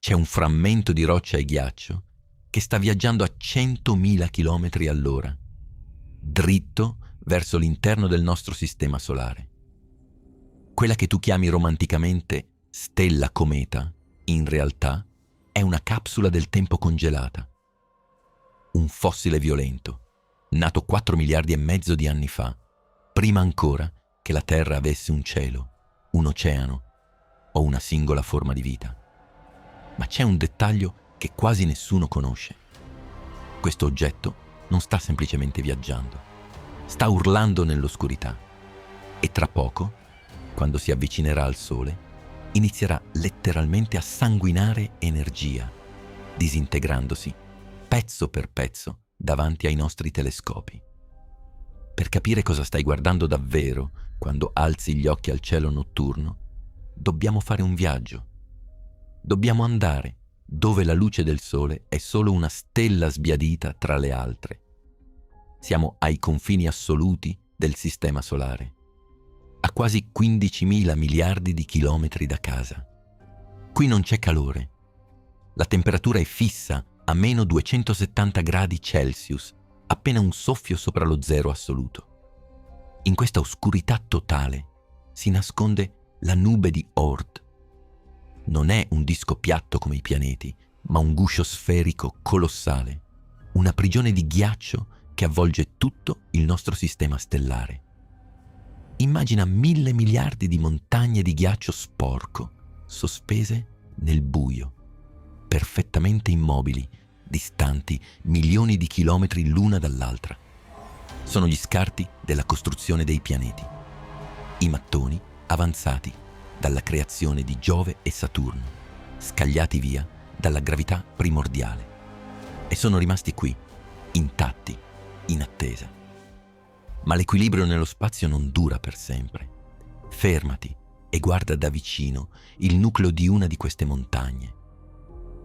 C'è un frammento di roccia e ghiaccio che sta viaggiando a 100.000 km all'ora, dritto verso l'interno del nostro sistema solare. Quella che tu chiami romanticamente stella cometa, in realtà è una capsula del tempo congelata. Un fossile violento, nato 4 miliardi e mezzo di anni fa, prima ancora che la Terra avesse un cielo, un oceano o una singola forma di vita. Ma c'è un dettaglio che quasi nessuno conosce. Questo oggetto non sta semplicemente viaggiando, sta urlando nell'oscurità e tra poco, quando si avvicinerà al Sole, inizierà letteralmente a sanguinare energia, disintegrandosi pezzo per pezzo davanti ai nostri telescopi. Per capire cosa stai guardando davvero quando alzi gli occhi al cielo notturno, dobbiamo fare un viaggio. Dobbiamo andare dove la luce del Sole è solo una stella sbiadita tra le altre. Siamo ai confini assoluti del Sistema Solare, a quasi 15.000 miliardi di chilometri da casa. Qui non c'è calore. La temperatura è fissa a meno 270 gradi Celsius, appena un soffio sopra lo zero assoluto. In questa oscurità totale si nasconde la nube di Oort. Non è un disco piatto come i pianeti, ma un guscio sferico colossale, una prigione di ghiaccio che avvolge tutto il nostro sistema stellare. Immagina 1.000 miliardi di montagne di ghiaccio sporco, sospese nel buio, perfettamente immobili, distanti milioni di chilometri l'una dall'altra. Sono gli scarti della costruzione dei pianeti, i mattoni avanzati dalla creazione di Giove e Saturno, scagliati via dalla gravità primordiale. E sono rimasti qui, intatti, in attesa. Ma l'equilibrio nello spazio non dura per sempre. Fermati e guarda da vicino il nucleo di una di queste montagne.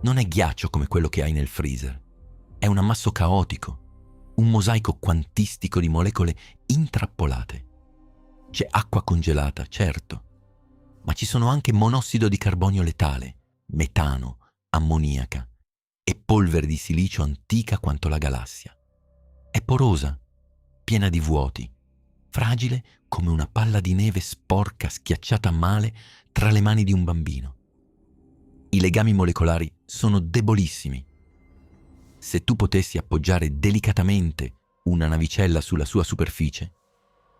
Non è ghiaccio come quello che hai nel freezer. È un ammasso caotico, un mosaico quantistico di molecole intrappolate. C'è acqua congelata, certo, ma ci sono anche monossido di carbonio letale, metano, ammoniaca e polvere di silicio antica quanto la galassia. È porosa, piena di vuoti, fragile come una palla di neve sporca schiacciata a male tra le mani di un bambino. I legami molecolari sono debolissimi. Se tu potessi appoggiare delicatamente una navicella sulla sua superficie,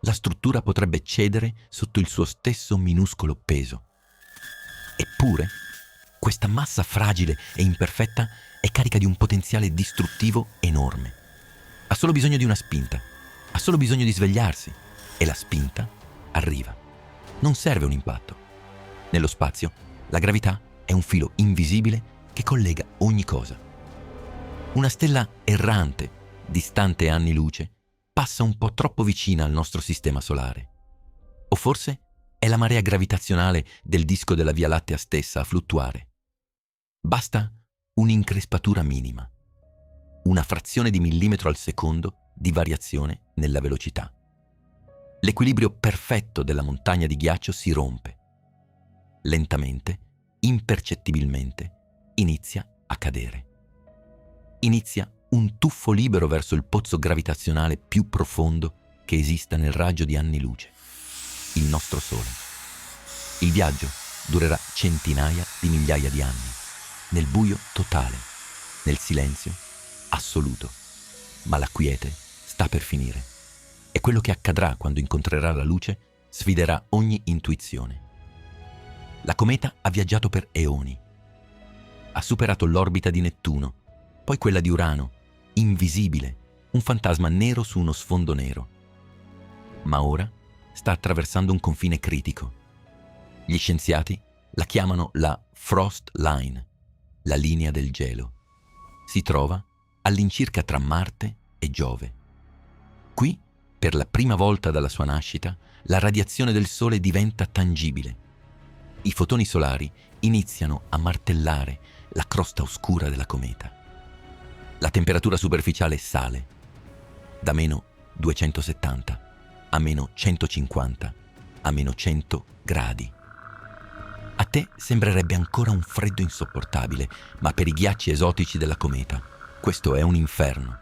la struttura potrebbe cedere sotto il suo stesso minuscolo peso. Eppure, questa massa fragile e imperfetta è carica di un potenziale distruttivo enorme. Ha solo bisogno di una spinta, ha solo bisogno di svegliarsi e la spinta arriva. Non serve un impatto. Nello spazio, la gravità è un filo invisibile che collega ogni cosa. Una stella errante, distante anni luce, passa un po' troppo vicina al nostro sistema solare. O forse è la marea gravitazionale del disco della Via Lattea stessa a fluttuare. Basta un'increspatura minima, una frazione di millimetro al secondo di variazione nella velocità. L'equilibrio perfetto della montagna di ghiaccio si rompe. Lentamente, impercettibilmente, inizia a cadere. Inizia un tuffo libero verso il pozzo gravitazionale più profondo che esista nel raggio di anni luce, il nostro Sole. Il viaggio durerà centinaia di migliaia di anni, nel buio totale, nel silenzio assoluto. Ma la quiete sta per finire e quello che accadrà quando incontrerà la luce sfiderà ogni intuizione. La cometa ha viaggiato per eoni. Ha superato l'orbita di Nettuno, poi quella di Urano, invisibile, un fantasma nero su uno sfondo nero. Ma ora sta attraversando un confine critico. Gli scienziati la chiamano la Frost Line, la linea del gelo. Si trova all'incirca tra Marte e Giove. Qui, per la prima volta dalla sua nascita, la radiazione del Sole diventa tangibile. I fotoni solari iniziano a martellare la crosta oscura della cometa. La temperatura superficiale sale da meno 270 a meno 150 a meno 100 gradi. A te sembrerebbe ancora un freddo insopportabile, ma per i ghiacci esotici della cometa questo è un inferno.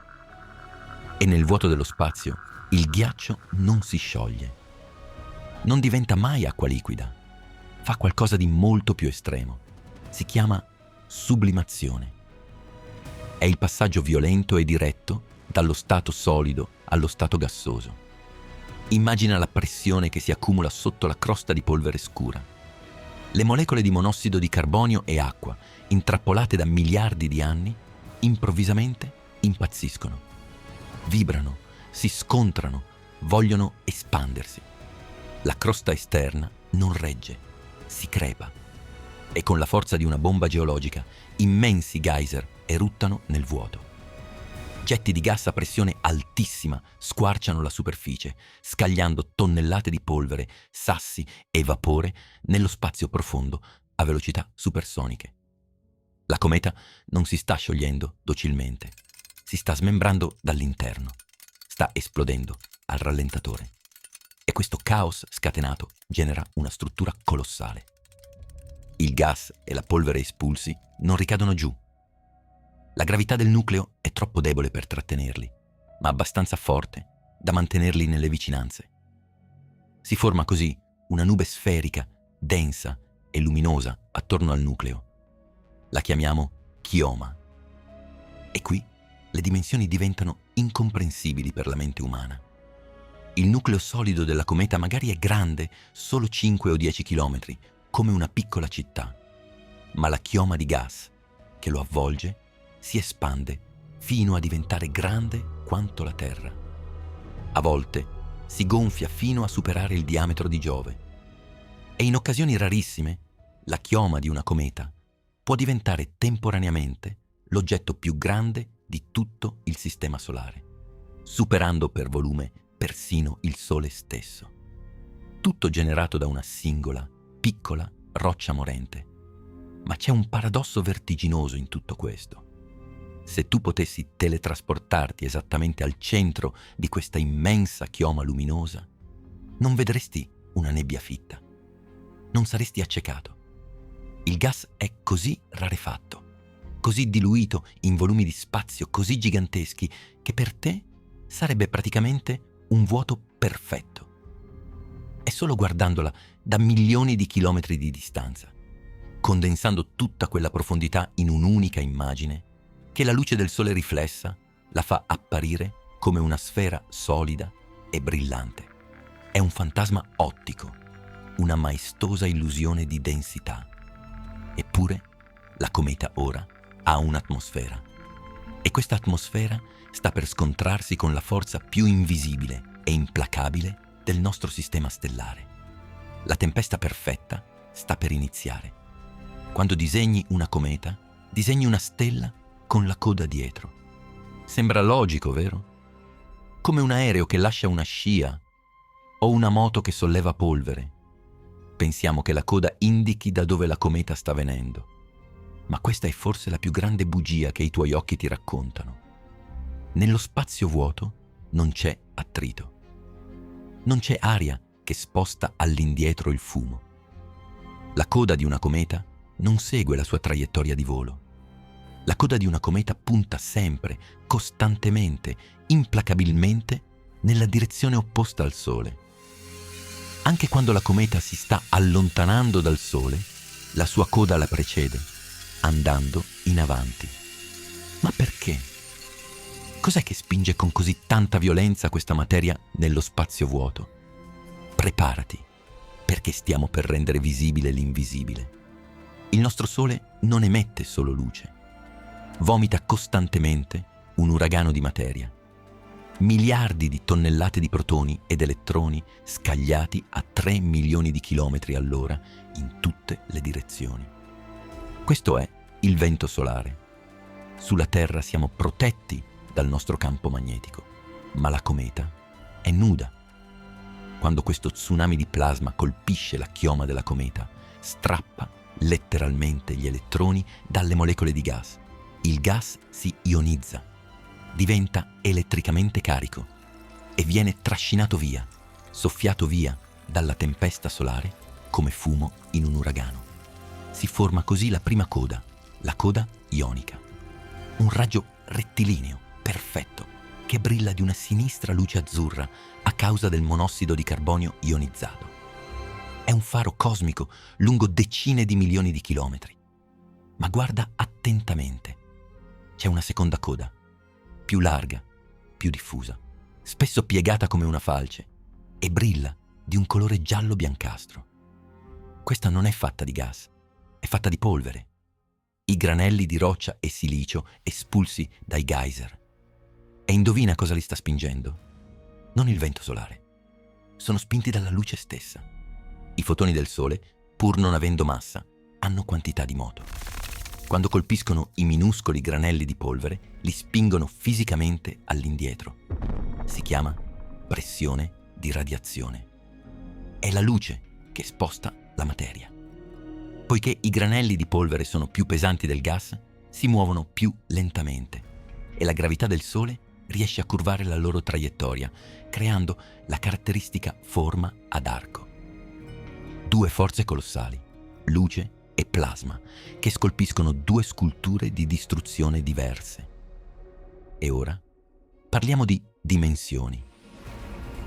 E nel vuoto dello spazio il ghiaccio non si scioglie. Non diventa mai acqua liquida. Fa qualcosa di molto più estremo. Si chiama sublimazione. È il passaggio violento e diretto dallo stato solido allo stato gassoso. Immagina la pressione che si accumula sotto la crosta di polvere scura. Le molecole di monossido di carbonio e acqua, intrappolate da miliardi di anni, improvvisamente impazziscono. Vibrano, si scontrano, vogliono espandersi. La crosta esterna non regge, si crepa. E con la forza di una bomba geologica, immensi geyser eruttano nel vuoto. Getti di gas a pressione altissima squarciano la superficie, scagliando tonnellate di polvere, sassi e vapore nello spazio profondo a velocità supersoniche. La cometa non si sta sciogliendo docilmente, si sta smembrando dall'interno, sta esplodendo al rallentatore. E questo caos scatenato genera una struttura colossale. Il gas e la polvere espulsi non ricadono giù. La gravità del nucleo è troppo debole per trattenerli, ma abbastanza forte da mantenerli nelle vicinanze. Si forma così una nube sferica, densa e luminosa attorno al nucleo. La chiamiamo chioma. E qui le dimensioni diventano incomprensibili per la mente umana. Il nucleo solido della cometa magari è grande solo 5 o 10 chilometri, come una piccola città, ma la chioma di gas che lo avvolge si espande fino a diventare grande quanto la Terra. A volte si gonfia fino a superare il diametro di Giove. E in occasioni rarissime, la chioma di una cometa può diventare temporaneamente l'oggetto più grande di tutto il Sistema Solare, superando per volume persino il Sole stesso. Tutto generato da una singola, piccola roccia morente. Ma c'è un paradosso vertiginoso in tutto questo. Se tu potessi teletrasportarti esattamente al centro di questa immensa chioma luminosa, non vedresti una nebbia fitta. Non saresti accecato. Il gas è così rarefatto, così diluito in volumi di spazio così giganteschi che per te sarebbe praticamente un vuoto perfetto. È solo guardandola da milioni di chilometri di distanza, condensando tutta quella profondità in un'unica immagine, che la luce del sole riflessa la fa apparire come una sfera solida e brillante. È un fantasma ottico, una maestosa illusione di densità. Eppure la cometa ora ha un'atmosfera. E questa atmosfera sta per scontrarsi con la forza più invisibile e implacabile del nostro sistema stellare. La tempesta perfetta sta per iniziare. Quando disegni una cometa, disegni una stella con la coda dietro. Sembra logico, vero? Come un aereo che lascia una scia o una moto che solleva polvere. Pensiamo che la coda indichi da dove la cometa sta venendo. Ma questa è forse la più grande bugia che i tuoi occhi ti raccontano. Nello spazio vuoto non c'è attrito. Non c'è aria che sposta all'indietro il fumo. La coda di una cometa non segue la sua traiettoria di volo. La coda di una cometa punta sempre, costantemente, implacabilmente nella direzione opposta al Sole. Anche quando la cometa si sta allontanando dal Sole, la sua coda la precede, andando in avanti. Ma perché? Cos'è che spinge con così tanta violenza questa materia nello spazio vuoto? Preparati, perché stiamo per rendere visibile l'invisibile. Il nostro Sole non emette solo luce. Vomita costantemente un uragano di materia. Miliardi di tonnellate di protoni ed elettroni scagliati a 3 milioni di chilometri all'ora in tutte le direzioni. Questo è il vento solare. Sulla Terra siamo protetti dal nostro campo magnetico, ma la cometa è nuda. Quando questo tsunami di plasma colpisce la chioma della cometa, strappa letteralmente gli elettroni dalle molecole di gas. Il gas si ionizza, diventa elettricamente carico e viene trascinato via, soffiato via dalla tempesta solare come fumo in un uragano. Si forma così la prima coda, la coda ionica. Un raggio rettilineo, perfetto, che brilla di una sinistra luce azzurra a causa del monossido di carbonio ionizzato. È un faro cosmico lungo decine di milioni di chilometri. Ma guarda attentamente. C'è una seconda coda, più larga, più diffusa, spesso piegata come una falce, e brilla di un colore giallo-biancastro. Questa non è fatta di gas, è fatta di polvere. I granelli di roccia e silicio espulsi dai geyser. E indovina cosa li sta spingendo? Non il vento solare. Sono spinti dalla luce stessa. I fotoni del Sole, pur non avendo massa, hanno quantità di moto. Quando colpiscono i minuscoli granelli di polvere, li spingono fisicamente all'indietro. Si chiama pressione di radiazione. È la luce che sposta la materia. Poiché i granelli di polvere sono più pesanti del gas, si muovono più lentamente e la gravità del Sole riesce a curvare la loro traiettoria, creando la caratteristica forma ad arco. Due forze colossali, luce e plasma, che scolpiscono due sculture di distruzione diverse. E ora parliamo di dimensioni,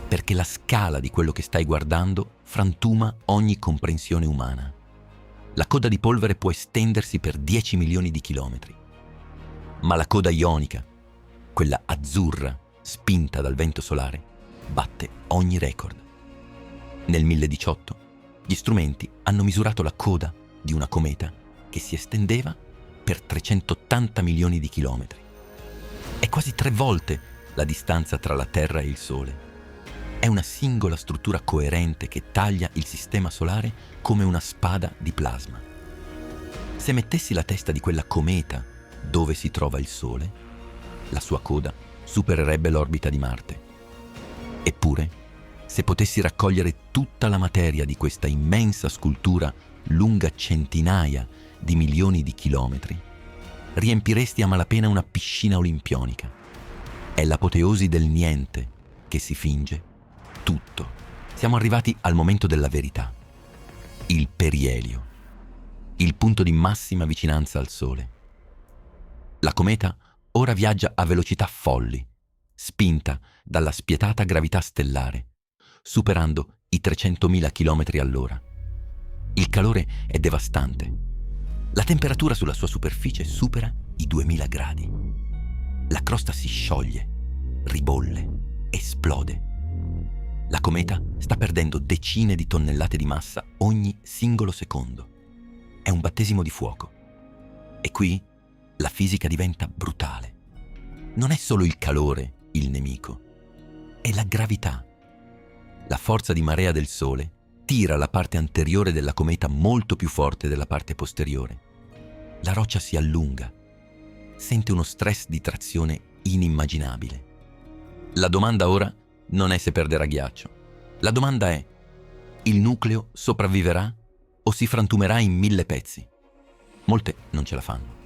perché la scala di quello che stai guardando frantuma ogni comprensione umana. La coda di polvere può estendersi per 10 milioni di chilometri, ma la coda ionica, quella azzurra spinta dal vento solare, batte ogni record. Nel 1018 gli strumenti hanno misurato la coda di una cometa che si estendeva per 380 milioni di chilometri. È quasi 3 volte la distanza tra la Terra e il Sole. È una singola struttura coerente che taglia il sistema solare come una spada di plasma. Se mettessi la testa di quella cometa dove si trova il Sole, la sua coda supererebbe l'orbita di Marte. Eppure, se potessi raccogliere tutta la materia di questa immensa scultura lunga centinaia di milioni di chilometri, riempiresti a malapena una piscina olimpionica. È l'apoteosi del niente che si finge tutto. Siamo arrivati al momento della verità. Il perielio, il punto di massima vicinanza al Sole. La cometa ora viaggia a velocità folli, spinta dalla spietata gravità stellare, superando i 300.000 km all'ora. Il calore è devastante. La temperatura sulla sua superficie supera i 2000 gradi. La crosta si scioglie, ribolle, esplode. La cometa sta perdendo decine di tonnellate di massa ogni singolo secondo. È un battesimo di fuoco. E qui la fisica diventa brutale. Non è solo il calore il nemico, è la gravità. La forza di marea del Sole tira la parte anteriore della cometa molto più forte della parte posteriore. La roccia si allunga, sente uno stress di trazione inimmaginabile. La domanda ora non è se perderà ghiaccio. La domanda è: il nucleo sopravviverà o si frantumerà in 1000 pezzi? Molte non ce la fanno.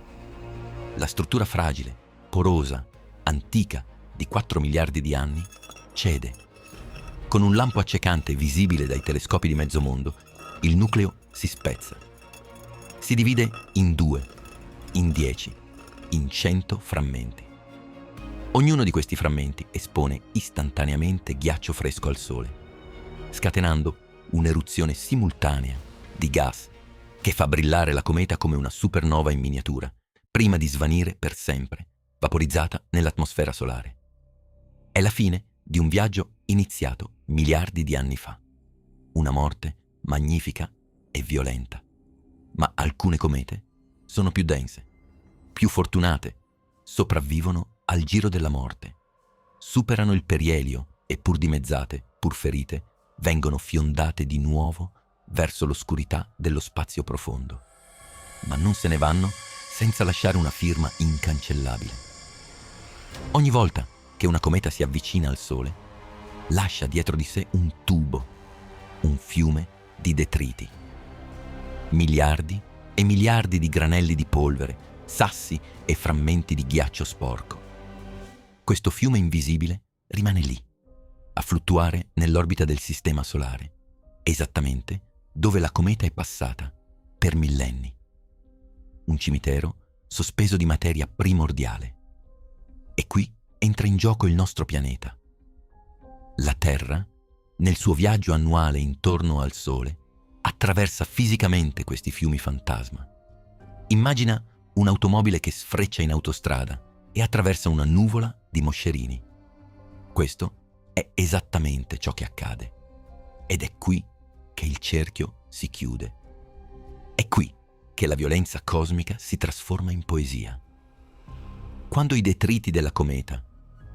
La struttura fragile, porosa, antica di 4 miliardi di anni cede. Con un lampo accecante visibile dai telescopi di mezzo mondo, il nucleo si spezza. Si divide in 2, in 10, in 100 frammenti. Ognuno di questi frammenti espone istantaneamente ghiaccio fresco al Sole, scatenando un'eruzione simultanea di gas che fa brillare la cometa come una supernova in miniatura, prima di svanire per sempre, vaporizzata nell'atmosfera solare. È la fine di un viaggio iniziato miliardi di anni fa. Una morte magnifica e violenta. Ma alcune comete sono più dense, più fortunate, sopravvivono al giro della morte, superano il perielio e pur dimezzate, pur ferite, vengono fiondate di nuovo verso l'oscurità dello spazio profondo. Ma non se ne vanno senza lasciare una firma incancellabile. Ogni volta che una cometa si avvicina al Sole, lascia dietro di sé un tubo, un fiume di detriti. Miliardi e miliardi di granelli di polvere, sassi e frammenti di ghiaccio sporco. Questo fiume invisibile rimane lì, a fluttuare nell'orbita del sistema solare, esattamente dove la cometa è passata, per millenni. Un cimitero sospeso di materia primordiale. E qui entra in gioco il nostro pianeta. La Terra, nel suo viaggio annuale intorno al Sole, attraversa fisicamente questi fiumi fantasma. Immagina un'automobile che sfreccia in autostrada e attraversa una nuvola di moscerini. Questo è esattamente ciò che accade. Ed è qui che il cerchio si chiude. È qui che la violenza cosmica si trasforma in poesia. Quando i detriti della cometa,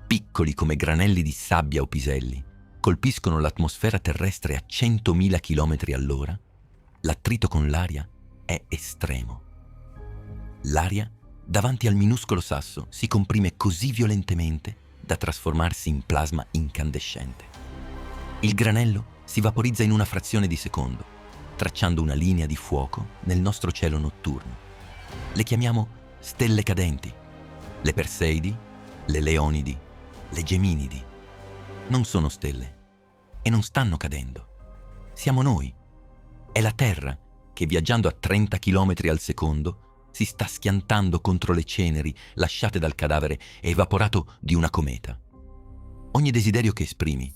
piccoli come granelli di sabbia o piselli, colpiscono l'atmosfera terrestre a 100.000 km all'ora, l'attrito con l'aria è estremo. L'aria, davanti al minuscolo sasso, si comprime così violentemente da trasformarsi in plasma incandescente. Il granello si vaporizza in una frazione di secondo, tracciando una linea di fuoco nel nostro cielo notturno. Le chiamiamo stelle cadenti. Le Perseidi, le Leonidi, le Geminidi. Non sono stelle e non stanno cadendo. Siamo noi. È la Terra che, viaggiando a 30 km al secondo, si sta schiantando contro le ceneri lasciate dal cadavere evaporato di una cometa. Ogni desiderio che esprimi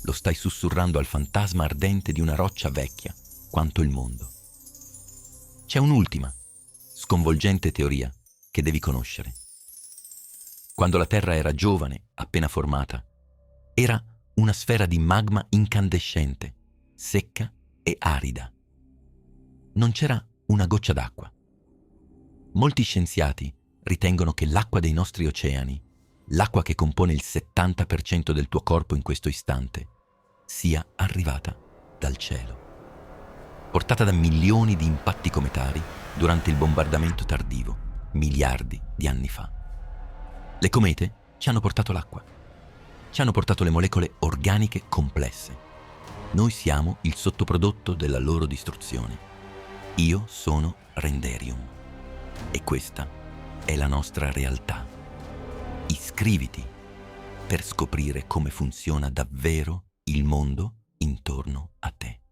lo stai sussurrando al fantasma ardente di una roccia vecchia quanto il mondo. C'è un'ultima, sconvolgente teoria che devi conoscere. Quando la Terra era giovane, appena formata, era una sfera di magma incandescente, secca e arida. Non c'era una goccia d'acqua. Molti scienziati ritengono che l'acqua dei nostri oceani, l'acqua che compone il 70% del tuo corpo in questo istante, sia arrivata dal cielo, portata da milioni di impatti cometari durante il bombardamento tardivo, miliardi di anni fa. Le comete ci hanno portato l'acqua, ci hanno portato le molecole organiche complesse. Noi siamo il sottoprodotto della loro distruzione. Io sono Renderium e questa è la nostra realtà. Iscriviti per scoprire come funziona davvero il mondo intorno a te.